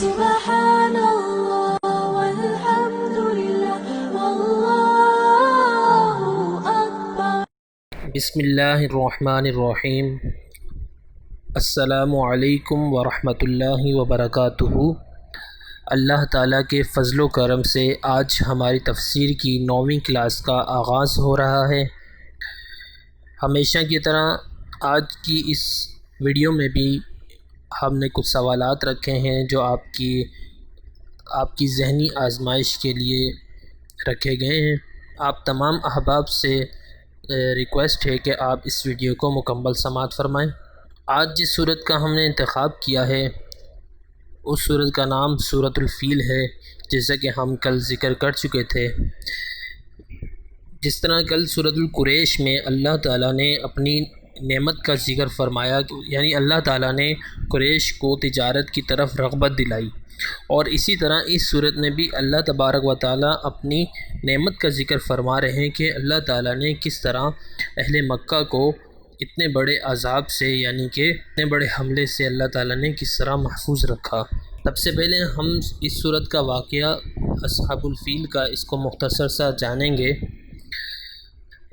سبحان اللہ والحمد للہ واللہ اکبر۔ بسم اللہ الرحمن الرحیم۔ السلام علیکم ورحمۃ اللہ وبرکاتہ۔ اللہ تعالیٰ کے فضل و کرم سے آج ہماری تفسیر کی 9ویں کلاس کا آغاز ہو رہا ہے۔ ہمیشہ کی طرح آج کی اس ویڈیو میں بھی ہم نے کچھ سوالات رکھے ہیں جو آپ کی ذہنی آزمائش کے لیے رکھے گئے ہیں۔ آپ تمام احباب سے ریکویسٹ ہے کہ آپ اس ویڈیو کو مکمل سماعت فرمائیں۔ آج جس سورت کا ہم نے انتخاب کیا ہے اس سورت کا نام سورۃ الفیل ہے، جیسا کہ ہم کل ذکر کر چکے تھے۔ جس طرح کل سورۃ القریش میں اللہ تعالیٰ نے اپنی نعمت کا ذکر فرمایا، یعنی اللہ تعالیٰ نے قریش کو تجارت کی طرف رغبت دلائی، اور اسی طرح اس صورت میں بھی اللہ تبارک و تعالیٰ اپنی نعمت کا ذکر فرما رہے ہیں کہ اللہ تعالیٰ نے کس طرح اہل مکہ کو اتنے بڑے عذاب سے، یعنی کہ اتنے بڑے حملے سے اللہ تعالیٰ نے کس طرح محفوظ رکھا۔ سب سے پہلے ہم اس صورت کا واقعہ اصحاب الفیل کا اس کو مختصر سا جانیں گے۔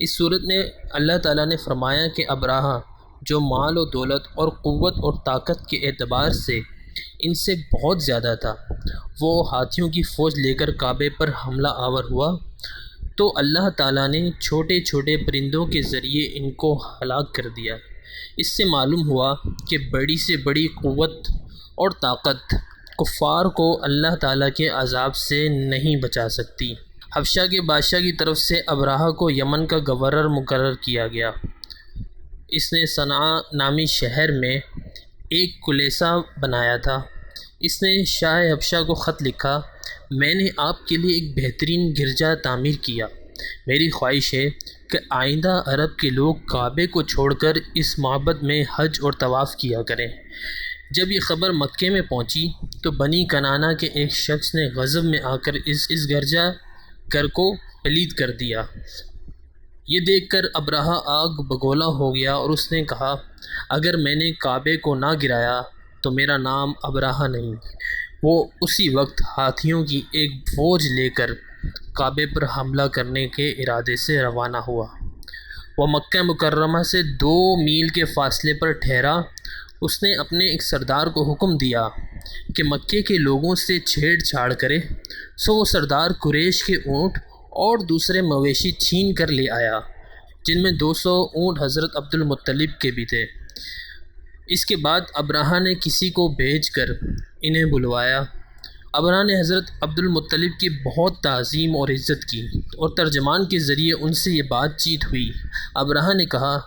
اس صورت میں اللہ تعالیٰ نے فرمایا کہ ابراہہ جو مال و دولت اور قوت اور طاقت کے اعتبار سے ان سے بہت زیادہ تھا، وہ ہاتھیوں کی فوج لے کر کعبے پر حملہ آور ہوا، تو اللہ تعالیٰ نے چھوٹے چھوٹے پرندوں کے ذریعے ان کو ہلاک کر دیا۔ اس سے معلوم ہوا کہ بڑی سے بڑی قوت اور طاقت کفار کو اللہ تعالیٰ کے عذاب سے نہیں بچا سکتی۔ حبشہ کے بادشاہ کی طرف سے ابراہہ کو یمن کا گورنر مقرر کیا گیا۔ اس نے صنعاء نامی شہر میں ایک کلیسا بنایا تھا۔ اس نے شاہ حبشہ کو خط لکھا، میں نے آپ کے لیے ایک بہترین گرجا تعمیر کیا، میری خواہش ہے کہ آئندہ عرب کے لوگ کعبے کو چھوڑ کر اس معبد میں حج اور طواف کیا کریں۔ جب یہ خبر مکے میں پہنچی تو بنی کنانہ کے ایک شخص نے غضب میں آ کر اس گرجا گھر کو پلید کر دیا۔ یہ دیکھ کر ابراہہ آگ بگولا ہو گیا اور اس نے کہا، اگر میں نے کعبے کو نہ گرایا تو میرا نام ابراہہ نہیں۔ وہ اسی وقت ہاتھیوں کی ایک فوج لے کر کعبے پر حملہ کرنے کے ارادے سے روانہ ہوا۔ وہ مکہ مکرمہ سے 2 میل کے فاصلے پر ٹھہرا۔ اس نے اپنے ایک سردار کو حکم دیا کہ مکے کے لوگوں سے چھیڑ چھاڑ کرے، سو وہ سردار قریش کے اونٹ اور دوسرے مویشی چھین کر لے آیا، جن میں 200 اونٹ حضرت عبد المطلب کے بھی تھے۔ اس کے بعد ابراہہ نے کسی کو بھیج کر انہیں بلوایا۔ ابراہہ نے حضرت عبد المطلب کی بہت تعظیم اور عزت کی، اور ترجمان کے ذریعے ان سے یہ بات چیت ہوئی۔ ابراہہ نے کہا،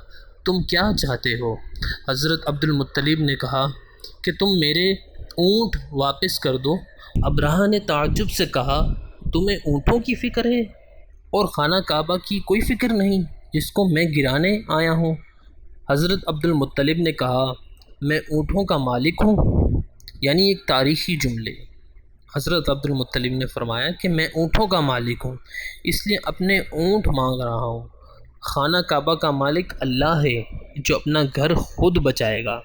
تم کیا چاہتے ہو؟ حضرت عبد المطلب نے کہا کہ تم میرے اونٹ واپس کر دو۔ ابراہہ نے تعجب سے کہا، تمہیں اونٹوں کی فکر ہے اور خانہ کعبہ کی کوئی فکر نہیں جس کو میں گرانے آیا ہوں؟ حضرت عبد المطلب نے کہا، میں اونٹوں کا مالک ہوں، یعنی ایک تاریخی جملے۔ حضرت عبد المطلب نے فرمایا کہ میں اونٹوں کا مالک ہوں، اس لیے اپنے اونٹ مانگ رہا ہوں۔ خانہ کعبہ کا مالک اللہ ہے جو اپنا گھر خود بچائے گا۔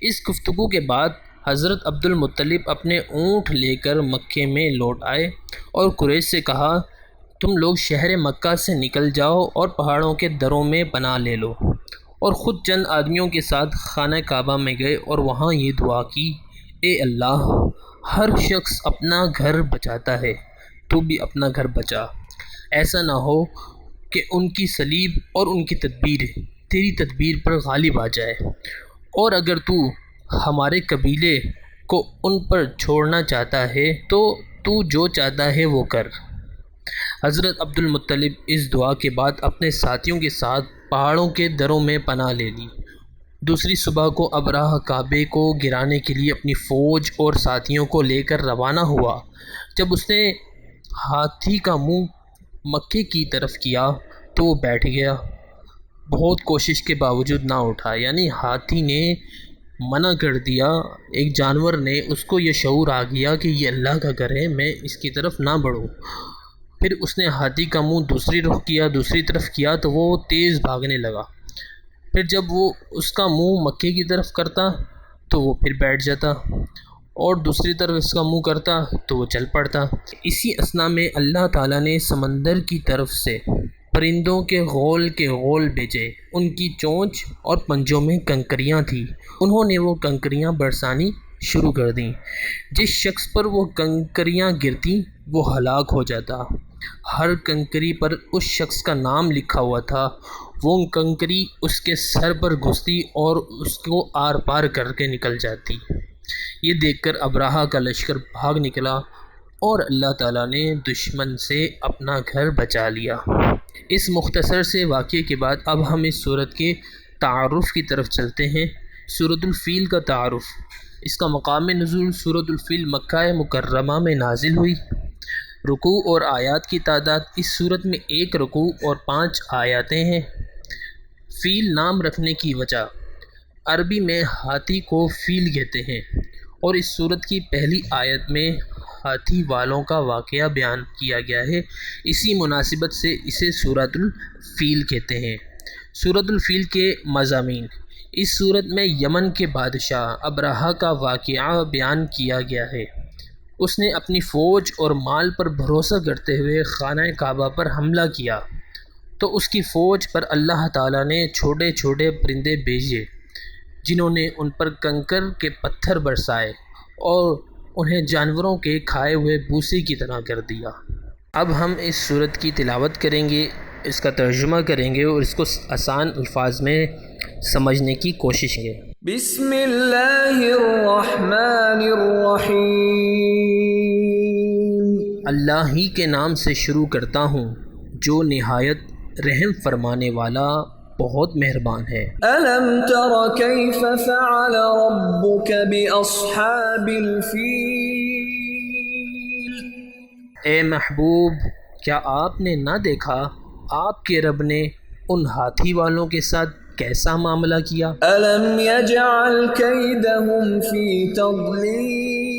اس گفتگو کے بعد حضرت عبد المطلب اپنے اونٹ لے کر مکے میں لوٹ آئے اور قریش سے کہا، تم لوگ شہر مکہ سے نکل جاؤ اور پہاڑوں کے دروں میں پناہ لے لو، اور خود چند آدمیوں کے ساتھ خانہ کعبہ میں گئے اور وہاں یہ دعا کی، اے اللہ، ہر شخص اپنا گھر بچاتا ہے، تو بھی اپنا گھر بچا۔ ایسا نہ ہو کہ ان کی صلیب اور ان کی تدبیر تیری تدبیر پر غالب آ جائے، اور اگر تو ہمارے قبیلے کو ان پر چھوڑنا چاہتا ہے تو تو جو چاہتا ہے وہ کر۔ حضرت عبد المطلب اس دعا کے بعد اپنے ساتھیوں کے ساتھ پہاڑوں کے دروں میں پناہ لے لی۔ دوسری صبح کو ابراہہ کعبے کو گرانے کے لیے اپنی فوج اور ساتھیوں کو لے کر روانہ ہوا۔ جب اس نے ہاتھی کا منہ مکے کی طرف کیا تو وہ بیٹھ گیا، بہت کوشش کے باوجود نہ اٹھا، یعنی ہاتھی نے منع کر دیا۔ ایک جانور نے اس کو یہ شعور آ گیا کہ یہ اللہ کا گھر ہے، میں اس کی طرف نہ بڑھوں۔ پھر اس نے ہاتھی کا منہ دوسری طرف کیا تو وہ تیز بھاگنے لگا۔ پھر جب وہ اس کا منہ مکے کی طرف کرتا تو وہ پھر بیٹھ جاتا، اور دوسری طرف اس کا منہ کرتا تو وہ چل پڑتا۔ اسی اثنا میں اللہ تعالیٰ نے سمندر کی طرف سے پرندوں کے غول بھیجے، ان کی چونچ اور پنجوں میں کنکریاں تھیں، انہوں نے وہ کنکریاں برسانی شروع کر دیں۔ جس شخص پر وہ کنکریاں گرتی وہ ہلاک ہو جاتا۔ ہر کنکری پر اس شخص کا نام لکھا ہوا تھا، وہ کنکری اس کے سر پر گھستی اور اس کو آر پار کر کے نکل جاتی۔ یہ دیکھ کر ابراہہ کا لشکر بھاگ نکلا اور اللہ تعالیٰ نے دشمن سے اپنا گھر بچا لیا۔ اس مختصر سے واقعے کے بعد اب ہم اس سورت کے تعارف کی طرف چلتے ہیں۔ سورۃ الفیل کا تعارف۔ اس کا مقام نزول سورۃ الفیل مکہ مکرمہ میں نازل ہوئی۔ رکوع اور آیات کی تعداد اس سورت میں 1 رکوع اور 5 آیاتیں ہیں۔ فیل نام رکھنے کی وجہ، عربی میں ہاتھی کو فیل کہتے ہیں، اور اس سورت کی پہلی آیت میں ہاتھی والوں کا واقعہ بیان کیا گیا ہے، اسی مناسبت سے اسے سورۃ الفیل کہتے ہیں۔ سورۃ الفیل کے مضامین۔ اس سورت میں یمن کے بادشاہ ابراہہ کا واقعہ بیان کیا گیا ہے۔ اس نے اپنی فوج اور مال پر بھروسہ کرتے ہوئے خانہ کعبہ پر حملہ کیا تو اس کی فوج پر اللہ تعالیٰ نے چھوٹے چھوٹے پرندے بھیجے جنہوں نے ان پر کنکر کے پتھر برسائے اور انہیں جانوروں کے کھائے ہوئے بھوسے کی طرح کر دیا۔ اب ہم اس سورت کی تلاوت کریں گے، اس کا ترجمہ کریں گے اور اس کو آسان الفاظ میں سمجھنے کی کوشش کریں۔ بسم اللہ الرحمن الرحیم۔ اللہ ہی کے نام سے شروع کرتا ہوں جو نہایت رحم فرمانے والا بہت مہربان ہے۔ الم تر کیف فعل ربک باصحاب الفیل۔ اے محبوب، کیا آپ نے نہ دیکھا آپ کے رب نے ان ہاتھی والوں کے ساتھ کیسا معاملہ کیا؟ الم یجعل کیدہم فی تضلیل۔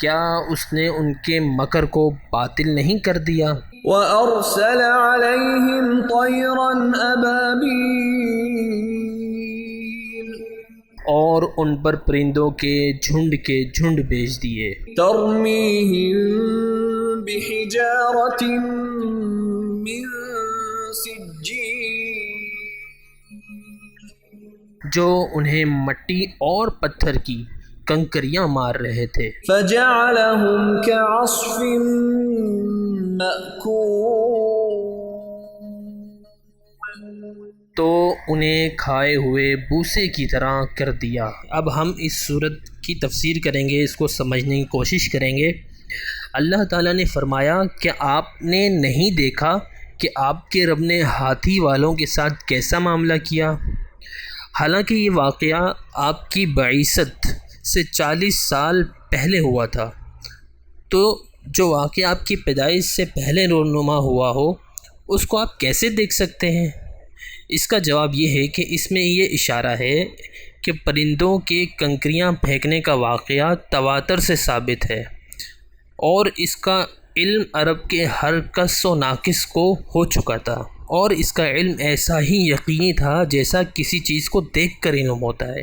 کیا اس نے ان کے مکر کو باطل نہیں کر دیا؟ وَأَرْسَلَ عَلَيْهِمْ طَيْرًا أَبَابِيلَ۔ اور ان پر پرندوں کے جھنڈ بھیج دیے۔ تَرْمِيهِمْ بِحِجَارَةٍ مِّن سِجِّيلٍ۔ جو انہیں مٹی اور پتھر کی کنکریاں مار رہے تھے۔ فَجَعَلَهُمْ كَعَصْفٍ مَأْكُولٍ۔ تو انہیں کھائے ہوئے بھوسے کی طرح کر دیا۔ اب ہم اس سورت کی تفسیر کریں گے، اس کو سمجھنے کی کوشش کریں گے۔ اللہ تعالیٰ نے فرمایا کہ آپ نے نہیں دیکھا کہ آپ کے رب نے ہاتھی والوں کے ساتھ کیسا معاملہ کیا؟ حالانکہ یہ واقعہ آپ کی بعثت سے 40 سال پہلے ہوا تھا، تو جو واقعہ آپ کی پیدائش سے پہلے رونما ہوا ہو اس کو آپ کیسے دیکھ سکتے ہیں؟ اس کا جواب یہ ہے کہ اس میں یہ اشارہ ہے کہ پرندوں کے کنکریاں پھینکنے کا واقعہ تواتر سے ثابت ہے، اور اس کا علم عرب کے ہر کس و ناقص کو ہو چکا تھا، اور اس کا علم ایسا ہی یقینی تھا جیسا کسی چیز کو دیکھ کر علم ہوتا ہے۔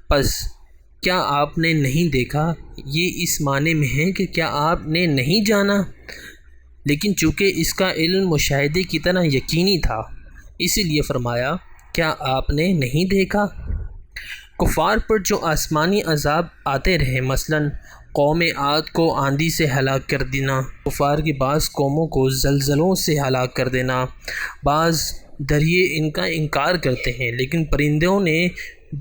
پس کیا آپ نے نہیں دیکھا، یہ اس معنی میں ہے کہ کیا آپ نے نہیں جانا، لیکن چونکہ اس کا علم مشاہدے کی طرح یقینی تھا اسی لیے فرمایا کیا آپ نے نہیں دیکھا۔ کفار پر جو آسمانی عذاب آتے رہے، مثلاً قوم عاد کو آندھی سے ہلاک کر دینا، کفار کی بعض قوموں کو زلزلوں سے ہلاک کر دینا، بعض دریے ان کا انکار کرتے ہیں، لیکن پرندوں نے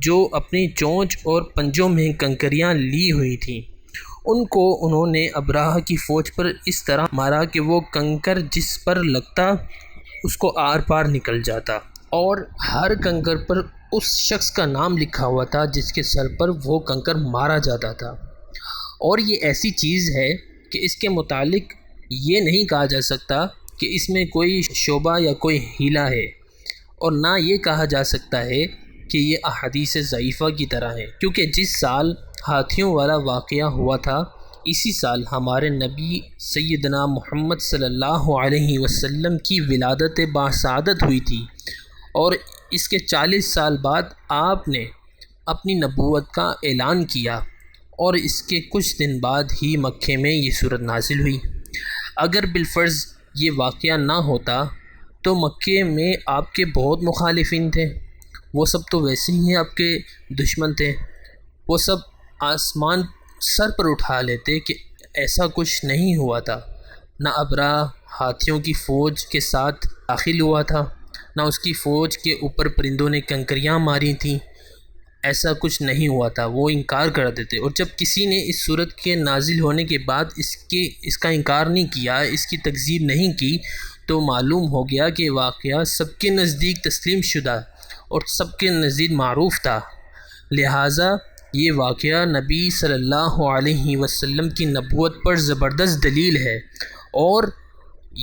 جو اپنی چونچ اور پنجوں میں کنکریاں لی ہوئی تھیں ان کو انہوں نے ابراہ کی فوج پر اس طرح مارا کہ وہ کنکر جس پر لگتا اس کو آر پار نکل جاتا، اور ہر کنکر پر اس شخص کا نام لکھا ہوا تھا جس کے سر پر وہ کنکر مارا جاتا تھا۔ اور یہ ایسی چیز ہے کہ اس کے متعلق یہ نہیں کہا جا سکتا کہ اس میں کوئی شعبہ یا کوئی حیلہ ہے، اور نہ یہ کہا جا سکتا ہے کہ یہ احادیث ضعیفہ کی طرح ہے، کیونکہ جس سال ہاتھیوں والا واقعہ ہوا تھا اسی سال ہمارے نبی سیدنا محمد صلی اللہ علیہ وسلم کی ولادت باسعادت ہوئی تھی، اور اس کے 40 سال بعد آپ نے اپنی نبوت کا اعلان کیا اور اس کے کچھ دن بعد ہی مکے میں یہ صورت نازل ہوئی۔ اگر بالفرض یہ واقعہ نہ ہوتا تو مکے میں آپ کے بہت مخالفین تھے، وہ سب تو ویسے ہی آپ کے دشمن تھے، وہ سب آسمان سر پر اٹھا لیتے کہ ایسا کچھ نہیں ہوا تھا، نہ ابرہہ ہاتھیوں کی فوج کے ساتھ داخل ہوا تھا، نہ اس کی فوج کے اوپر پرندوں نے کنکریاں ماری تھیں، ایسا کچھ نہیں ہوا تھا، وہ انکار کر دیتے۔ اور جب کسی نے اس صورت کے نازل ہونے کے بعد اس کا انکار نہیں کیا، اس کی تکذیب نہیں کی، تو معلوم ہو گیا کہ واقعہ سب کے نزدیک تسلیم شدہ اور سب کے نزدیک معروف تھا، لہٰذا یہ واقعہ نبی صلی اللہ علیہ وسلم کی نبوت پر زبردست دلیل ہے، اور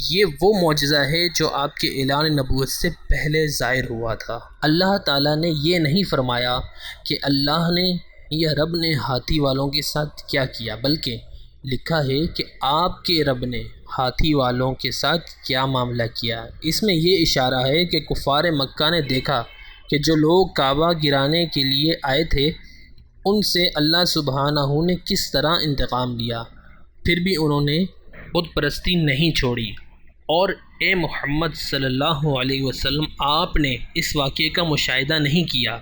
یہ وہ معجزہ ہے جو آپ کے اعلان نبوت سے پہلے ظاہر ہوا تھا۔ اللہ تعالیٰ نے یہ نہیں فرمایا کہ اللہ نے یا رب نے ہاتھی والوں کے ساتھ کیا کیا، بلکہ لکھا ہے کہ آپ کے رب نے ہاتھی والوں کے ساتھ کیا معاملہ کیا۔ اس میں یہ اشارہ ہے کہ کفار مکہ نے دیکھا کہ جو لوگ کعبہ گرانے کے لیے آئے تھے ان سے اللہ سبحانہ نے کس طرح انتقام لیا، پھر بھی انہوں نے بت پرستی نہیں چھوڑی۔ اور اے محمد صلی اللہ علیہ وسلم، آپ نے اس واقعے کا مشاہدہ نہیں کیا،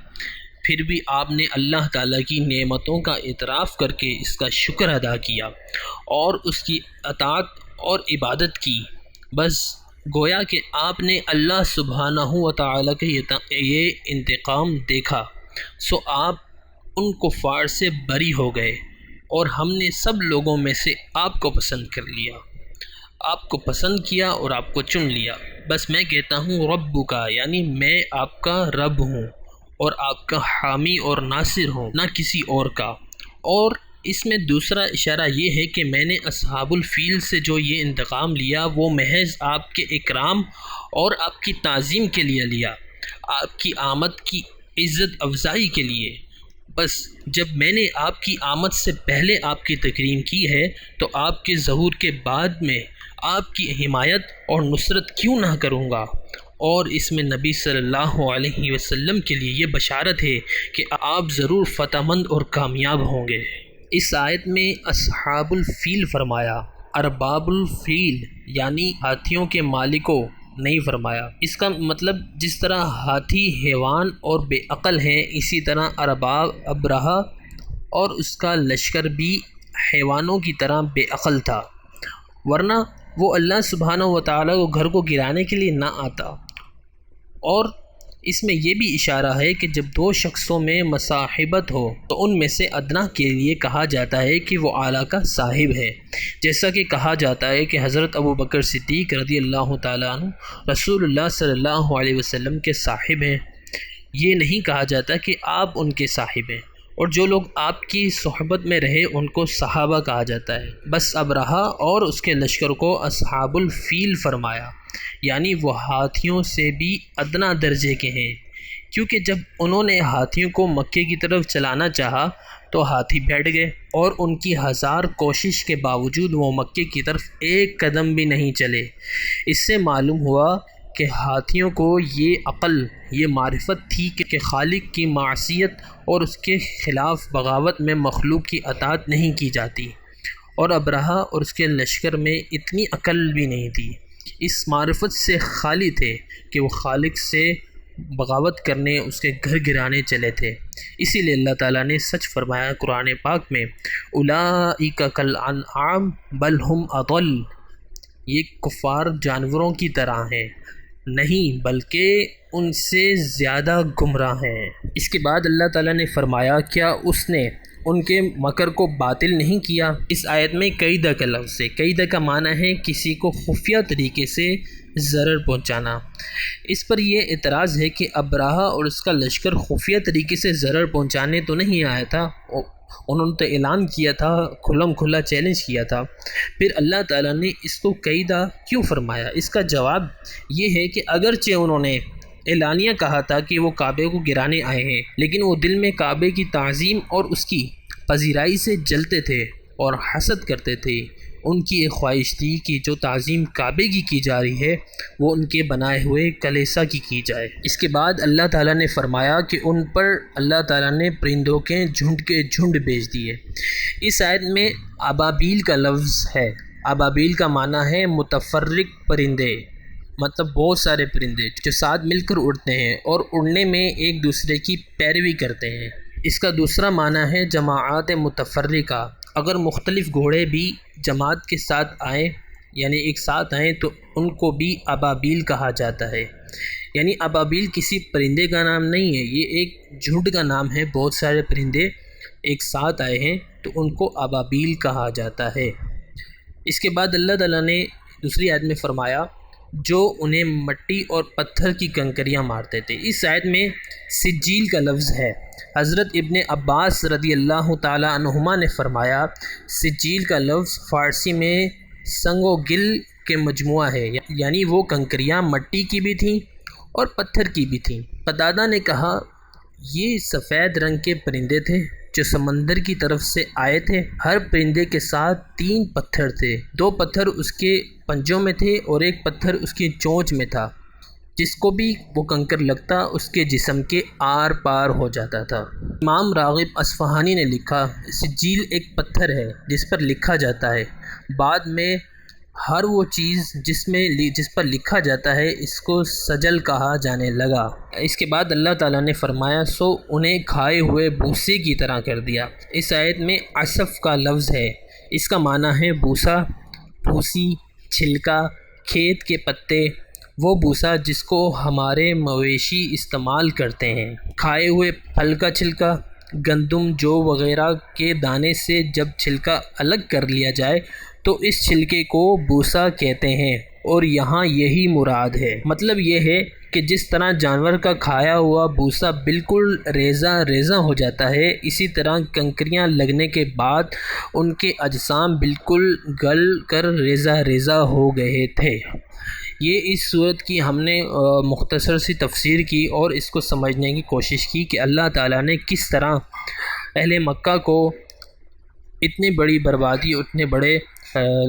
پھر بھی آپ نے اللہ تعالیٰ کی نعمتوں کا اعتراف کر کے اس کا شکر ادا کیا اور اس کی اطاعت اور عبادت کی۔ بس گویا کہ آپ نے اللہ سبحانہ و تعالیٰ کے یہ انتقام دیکھا، سو آپ ان کفار سے بری ہو گئے اور ہم نے سب لوگوں میں سے آپ کو پسند کر لیا، آپ کو پسند کیا اور آپ کو چن لیا۔ بس میں کہتا ہوں رب کا، یعنی میں آپ کا رب ہوں اور آپ کا حامی اور ناصر ہوں، نہ کسی اور کا۔ اور اس میں دوسرا اشارہ یہ ہے کہ میں نے اصحاب الفیل سے جو یہ انتقام لیا وہ محض آپ کے اکرام اور آپ کی تعظیم کے لیے لیا، آپ کی آمد کی عزت افزائی کے لیے۔ بس جب میں نے آپ کی آمد سے پہلے آپ کی تکریم کی ہے تو آپ کے ظہور کے بعد میں آپ کی حمایت اور نصرت کیوں نہ کروں گا۔ اور اس میں نبی صلی اللہ علیہ وسلم کے لیے یہ بشارت ہے کہ آپ ضرور فتح مند اور کامیاب ہوں گے۔ اس آیت میں اصحاب الفیل فرمایا، ارباب الفیل یعنی ہاتھیوں کے مالکوں نہیں فرمایا۔ اس کا مطلب جس طرح ہاتھی حیوان اور بے عقل ہیں، اسی طرح ابرہہ اور اس کا لشکر بھی حیوانوں کی طرح بے عقل تھا، ورنہ وہ اللہ سبحانہ و تعالیٰ کو گھر کو گرانے کے لیے نہ آتا۔ اور اس میں یہ بھی اشارہ ہے کہ جب دو شخصوں میں مصاحبت ہو تو ان میں سے ادنا کے لیے کہا جاتا ہے کہ وہ اعلیٰ کا صاحب ہے، جیسا کہ کہا جاتا ہے کہ حضرت ابو بکر صدیق رضی اللہ تعالیٰ عنہ رسول اللہ صلی اللہ علیہ وسلم کے صاحب ہیں۔ یہ نہیں کہا جاتا کہ آپ ان کے صاحب ہیں، اور جو لوگ آپ کی صحبت میں رہے ان کو صحابہ کہا جاتا ہے۔ بس ابرہہ اور اس کے لشکر کو اصحاب الفیل فرمایا، یعنی وہ ہاتھیوں سے بھی ادنا درجے کے ہیں، کیونکہ جب انہوں نے ہاتھیوں کو مکے کی طرف چلانا چاہا تو ہاتھی بیٹھ گئے، اور ان کی ہزار کوشش کے باوجود وہ مکے کی طرف ایک قدم بھی نہیں چلے۔ اس سے معلوم ہوا کہ ہاتھیوں کو یہ عقل، یہ معرفت تھی کہ خالق کی معصیت اور اس کے خلاف بغاوت میں مخلوق کی اطاعت نہیں کی جاتی، اور ابرہہ اور اس کے لشکر میں اتنی عقل بھی نہیں تھی، اس معرفت سے خالی تھے کہ وہ خالق سے بغاوت کرنے، اس کے گھر گرانے چلے تھے۔ اسی لیے اللہ تعالیٰ نے سچ فرمایا قرآن پاک میں، اولئک کالانعام بل ہم اضل، یہ کفار جانوروں کی طرح ہیں، نہیں بلکہ ان سے زیادہ گمراہ ہیں۔ اس کے بعد اللہ تعالیٰ نے فرمایا، کیا اس نے ان کے مکر کو باطل نہیں کیا؟ اس آیت میں قیدہ کا لفظ ہے۔ قیدہ کا معنی ہے کسی کو خفیہ طریقے سے ضرر پہنچانا۔ اس پر یہ اعتراض ہے کہ ابرہہ اور اس کا لشکر خفیہ طریقے سے ضرر پہنچانے تو نہیں آیا تھا، انہوں نے تو اعلان کیا تھا، کھلم کھلا چیلنج کیا تھا، پھر اللہ تعالیٰ نے اس کو قیدہ کیوں فرمایا؟ اس کا جواب یہ ہے کہ اگرچہ انہوں نے اعلانیہ کہا تھا کہ وہ کعبے کو گرانے آئے ہیں، لیکن وہ دل میں کعبے کی تعظیم اور اس کی پذیرائی سے جلتے تھے اور حسد کرتے تھے، ان کی ایک خواہش تھی کہ جو تعظیم کعبے کی جا رہی ہے وہ ان کے بنائے ہوئے کلیسا کی جائے۔ اس کے بعد اللہ تعالیٰ نے فرمایا کہ ان پر اللہ تعالیٰ نے پرندوں کے جھنڈ بھیج دیے۔ اس آیت میں ابابیل کا لفظ ہے۔ ابابیل کا معنی ہے متفرق پرندے، مطلب بہت سارے پرندے جو ساتھ مل کر اڑتے ہیں اور اڑنے میں ایک دوسرے کی پیروی کرتے ہیں۔ اس کا دوسرا معنی ہے جماعات متفرقہ۔ اگر مختلف گھوڑے بھی جماعت کے ساتھ آئیں یعنی ایک ساتھ آئیں تو ان کو بھی ابابیل کہا جاتا ہے۔ یعنی ابابیل کسی پرندے کا نام نہیں ہے، یہ ایک جھنڈ کا نام ہے۔ بہت سارے پرندے ایک ساتھ آئے ہیں تو ان کو ابابیل کہا جاتا ہے۔ اس کے بعد اللہ تعالیٰ نے دوسری آیت میں فرمایا جو انہیں مٹی اور پتھر کی کنکریاں مارتے تھے۔ اس آیت میں سجیل کا لفظ ہے۔ حضرت ابن عباس رضی اللہ تعالیٰ عنہما نے فرمایا سجیل کا لفظ فارسی میں سنگ و گل کے مجموعہ ہے، یعنی وہ کنکریاں مٹی کی بھی تھیں اور پتھر کی بھی تھیں۔ قتادہ نے کہا یہ سفید رنگ کے پرندے تھے جو سمندر کی طرف سے آئے تھے۔ ہر پرندے کے ساتھ 3 پتھر تھے، 2 پتھر اس کے پنجوں میں تھے اور ایک پتھر اس کی چونچ میں تھا۔ جس کو بھی وہ کنکر لگتا اس کے جسم کے آر پار ہو جاتا تھا۔ امام راغب اصفہانی نے لکھا سجیل ایک پتھر ہے جس پر لکھا جاتا ہے، بعد میں ہر وہ چیز جس پر لکھا جاتا ہے اس کو سجل کہا جانے لگا۔ اس کے بعد اللہ تعالیٰ نے فرمایا سو انہیں کھائے ہوئے بھوسے کی طرح کر دیا۔ اس آیت میں عصف کا لفظ ہے، اس کا معنی ہے بھوسا، بھوسی، چھلکا، کھیت کے پتے، وہ بھوسا جس کو ہمارے مویشی استعمال کرتے ہیں۔ کھائے ہوئے پھل کا چھلکا، گندم، جو وغیرہ کے دانے سے جب چھلکا الگ کر لیا جائے تو اس چھلکے کو بھوسا کہتے ہیں، اور یہاں یہی مراد ہے۔ مطلب یہ ہے کہ جس طرح جانور کا کھایا ہوا بھوسا بالکل ریزہ ہو جاتا ہے، اسی طرح کنکریاں لگنے کے بعد ان کے اجسام بالکل گل کر ریزہ ہو گئے تھے۔ یہ اس صورت کی ہم نے مختصر سی تفسیر کی اور اس کو سمجھنے کی کوشش کی کہ اللہ تعالیٰ نے کس طرح اہل مکہ کو اتنی بڑی بربادی، اتنے بڑے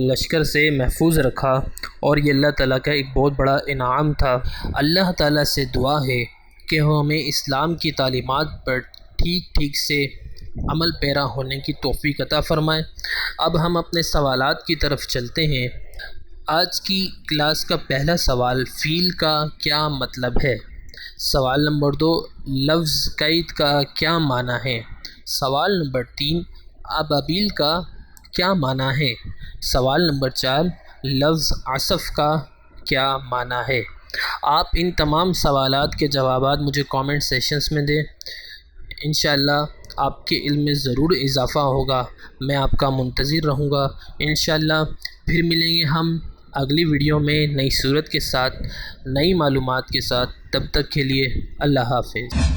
لشکر سے محفوظ رکھا، اور یہ اللہ تعالیٰ کا ایک بہت بڑا انعام تھا۔ اللہ تعالیٰ سے دعا ہے کہ وہ ہمیں اسلام کی تعلیمات پر ٹھیک سے عمل پیرا ہونے کی توفیق عطا فرمائے۔ اب ہم اپنے سوالات کی طرف چلتے ہیں۔ آج کی کلاس کا پہلا سوال فیل کا کیا مطلب ہے؟ سوال نمبر 2 لفظ قید کا کیا معنی ہے؟ سوال نمبر 3 ابابیل کا کیا معنی ہے؟ سوال نمبر 4 لفظ عصف کا کیا معنی ہے؟ آپ ان تمام سوالات کے جوابات مجھے کامنٹ سیشنز میں دیں، انشاءاللہ آپ کے علم میں ضرور اضافہ ہوگا۔ میں آپ کا منتظر رہوں گا۔ انشاءاللہ پھر ملیں گے ہم اگلی ویڈیو میں نئی صورت کے ساتھ، نئی معلومات کے ساتھ۔ تب تک کے لیے اللہ حافظ۔